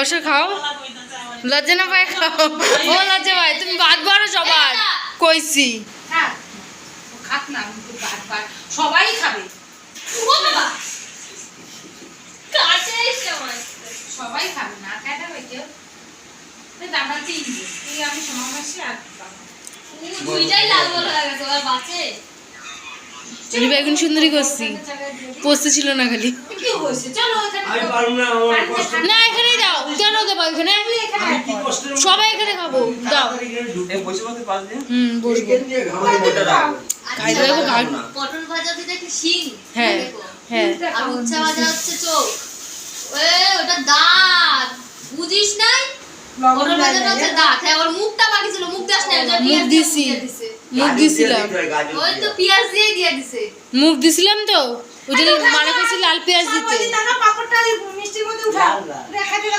বসে খাও, লজ্জা না পায় খাও। ও লজ্জা পায়, তুমি ভাত বাড়ো সবার কইছি। সবাই খাবে, সবাই খাবে না খাইতে হয় কেউ। আমরা তিনজন, আমি সমাবেশে আর দুইটাই লাল বল হয়ে গেছে আর বাঁচে। বেগুন সুন্দরী করছি, পোস্ত ছিল না খালি। কি হয়েছে? চলো না এখানেই দাও, কেন দেবো এখানে? সবাই এখানে খাবো, দাও। বসবো। খাইতে দেখো ভাগ। পটল ভাজা দিতে কি শিং, হ্যাঁ হ্যাঁ। আর উচ্চা ভাজা হচ্ছে চোখ। ওটা দাঁত, বুঝিস নাই? পটল ভাজাটা হচ্ছে দাঁত। হ্যাঁ, ওর মুখটা বাকি ছিল, মুখ দাস নাই। মুখ দিছি, মুখ দিছিলাম। ওই তো পেঁয়াজ দিয়ে দিয়ে দিছে। মুখ দিছিলাম তো, ওই জন্য মানে করছি লাল পেঁয়াজ দিতে। পাপড়টা মিষ্টির মধ্যে উঠাও, রেখে দিলে